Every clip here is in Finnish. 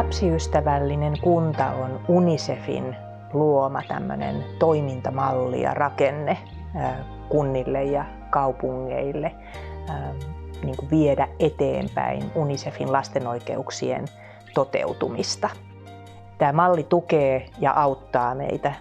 Lapsiystävällinen kunta on UNICEFin luoma tämmöinen toimintamalli ja rakenne kunnille ja kaupungeille niin kuin viedä eteenpäin UNICEFin lasten oikeuksien toteutumista. Tämä malli tukee ja auttaa meitä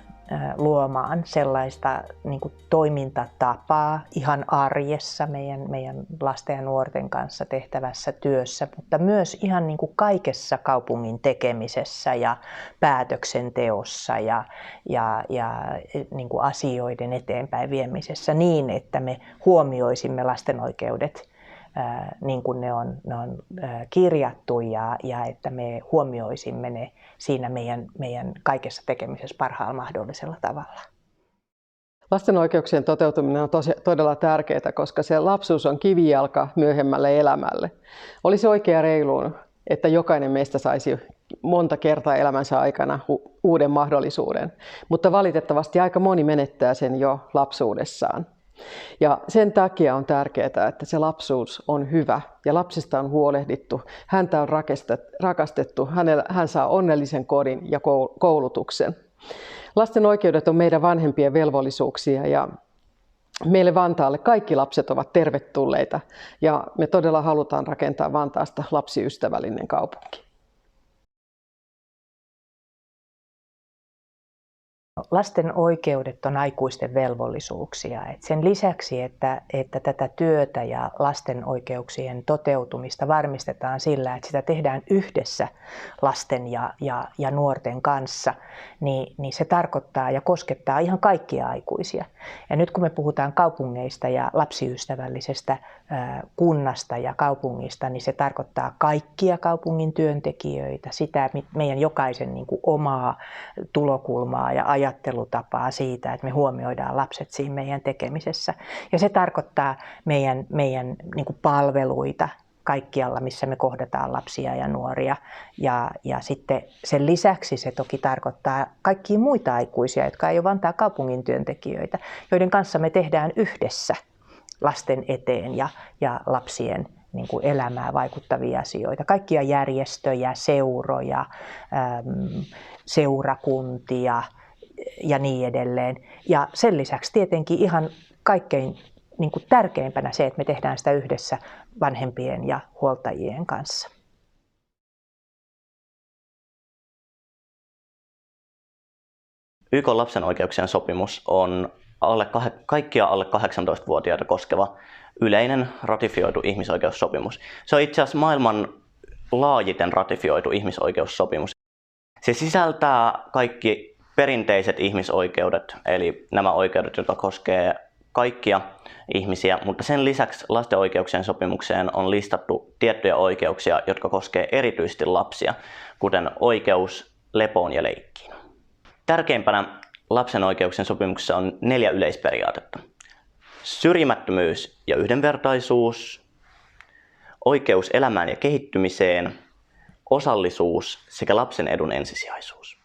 luomaan sellaista niin kuin toimintatapaa ihan arjessa meidän lasten ja nuorten kanssa tehtävässä työssä, mutta myös ihan niin kuin kaikessa kaupungin tekemisessä ja päätöksenteossa ja niin kuin asioiden eteenpäin viemisessä niin, että me huomioisimme lasten oikeudet niin kuin ne on kirjattu ja että me huomioisimme ne siinä meidän kaikessa tekemisessä parhaalla mahdollisella tavalla. Lasten oikeuksien toteutuminen on todella tärkeää, koska se lapsuus on kivijalka myöhemmälle elämälle. Olisi oikein reiluun, että jokainen meistä saisi monta kertaa elämänsä aikana uuden mahdollisuuden, mutta valitettavasti aika moni menettää sen jo lapsuudessaan. Ja sen takia on tärkeää, että se lapsuus on hyvä ja lapsesta on huolehdittu, häntä on rakastettu, hän saa onnellisen kodin ja koulutuksen. Lasten oikeudet on meidän vanhempien velvollisuuksia ja meille Vantaalle kaikki lapset ovat tervetulleita ja me todella halutaan rakentaa Vantaasta lapsiystävällinen kaupunki. Lasten oikeudet on aikuisten velvollisuuksia. Sen lisäksi, että tätä työtä ja lasten oikeuksien toteutumista varmistetaan sillä, että sitä tehdään yhdessä lasten ja nuorten kanssa, niin se tarkoittaa ja koskettaa ihan kaikkia aikuisia. Ja nyt kun me puhutaan kaupungeista ja lapsiystävällisestä kunnasta ja kaupungista, niin se tarkoittaa kaikkia kaupungin työntekijöitä, sitä meidän jokaisen niin kuin omaa tulokulmaa ja ajattelutapaa siitä, että me huomioidaan lapset siinä meidän tekemisessä. Ja se tarkoittaa meidän niin kuin palveluita kaikkialla, missä me kohdataan lapsia ja nuoria. Ja sitten sen lisäksi se toki tarkoittaa kaikkia muita aikuisia, jotka ei ole Vantaan kaupungin työntekijöitä, joiden kanssa me tehdään yhdessä lasten eteen ja lapsien niin kuin elämään vaikuttavia asioita. Kaikkia järjestöjä, seuroja, seurakuntia ja niin edelleen. Ja sen lisäksi tietenkin ihan kaikkein niin kuin tärkeimpänä se, että me tehdään sitä yhdessä vanhempien ja huoltajien kanssa. YK:n lapsen oikeuksien sopimus on kaikkia alle 18-vuotiaita koskeva yleinen ratifioitu ihmisoikeussopimus. Se on itse asiassa maailman laajiten ratifioitu ihmisoikeussopimus. Se sisältää kaikki perinteiset ihmisoikeudet, eli nämä oikeudet, jotka koskevat kaikkia ihmisiä, mutta sen lisäksi lasten oikeuksien sopimukseen on listattu tiettyjä oikeuksia, jotka koskevat erityisesti lapsia, kuten oikeus lepoon ja leikkiin. Tärkeimpänä lapsen oikeuksien sopimuksessa on 4 yleisperiaatetta. Syrjimättömyys ja yhdenvertaisuus, oikeus elämään ja kehittymiseen, osallisuus sekä lapsen edun ensisijaisuus.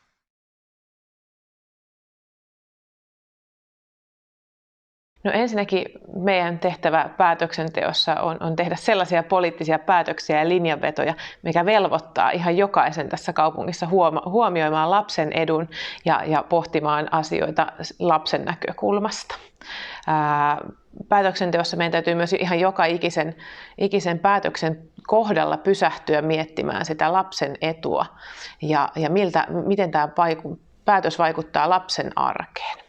No ensinnäkin meidän tehtävä päätöksenteossa on tehdä sellaisia poliittisia päätöksiä ja linjanvetoja, mikä velvoittaa ihan jokaisen tässä kaupungissa huomioimaan lapsen edun ja pohtimaan asioita lapsen näkökulmasta. Päätöksenteossa meidän täytyy myös ihan joka ikisen päätöksen kohdalla pysähtyä miettimään sitä lapsen etua ja miten tämä päätös vaikuttaa lapsen arkeen.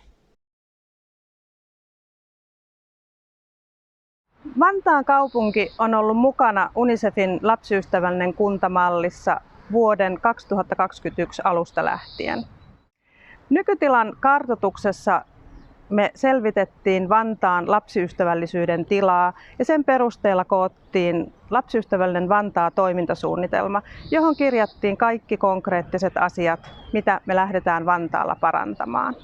Vantaan kaupunki on ollut mukana UNICEFin lapsiystävällinen kuntamallissa vuoden 2021 alusta lähtien. Nykytilan kartoituksessa me selvitettiin Vantaan lapsiystävällisyyden tilaa ja sen perusteella koottiin Lapsiystävällinen Vantaa -toimintasuunnitelma, johon kirjattiin kaikki konkreettiset asiat, mitä me lähdetään Vantaalla parantamaan.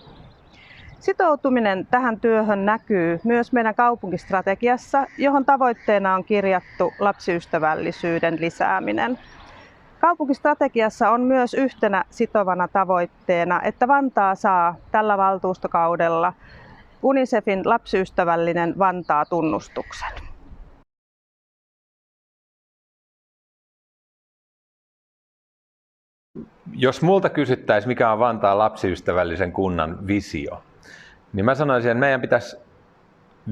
Sitoutuminen tähän työhön näkyy myös meidän kaupunkistrategiassa, johon tavoitteena on kirjattu lapsiystävällisyyden lisääminen. Kaupunkistrategiassa on myös yhtenä sitovana tavoitteena, että Vantaa saa tällä valtuustokaudella UNICEFin lapsiystävällinen Vantaa -tunnustuksen. Jos multa kysyttäisiin, mikä on Vantaan lapsiystävällisen kunnan visio, niin mä sanoisin, että meidän pitäisi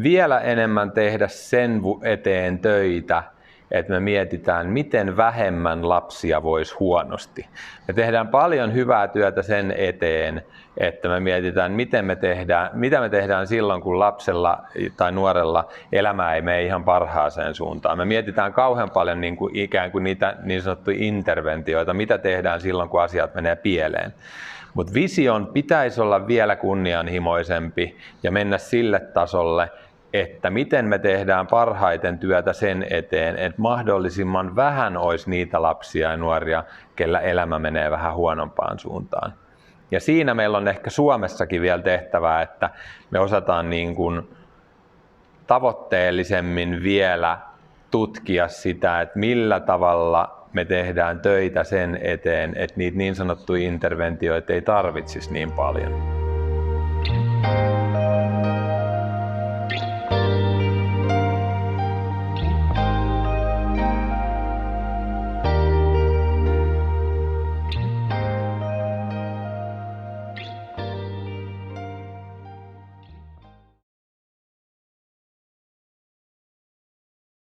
vielä enemmän tehdä sen eteen töitä, että me mietitään, miten vähemmän lapsia voisi huonosti. Me tehdään paljon hyvää työtä sen eteen, että me mietitään, mitä me tehdään silloin, kun lapsella tai nuorella elämä ei mene ihan parhaaseen suuntaan. Me mietitään kauhean paljon ikään kuin niitä niin sanottuja interventioita, mitä tehdään silloin, kun asiat menee pieleen. Mutta vision pitäisi olla vielä kunnianhimoisempi ja mennä sille tasolle, että miten me tehdään parhaiten työtä sen eteen, että mahdollisimman vähän olisi niitä lapsia ja nuoria, kellä elämä menee vähän huonompaan suuntaan. Ja siinä meillä on ehkä Suomessakin vielä tehtävää, että me osataan niin kuin tavoitteellisemmin vielä tutkia sitä, että millä tavalla me tehdään töitä sen eteen, että niitä niin sanottuja interventioita ei tarvitsisi niin paljon.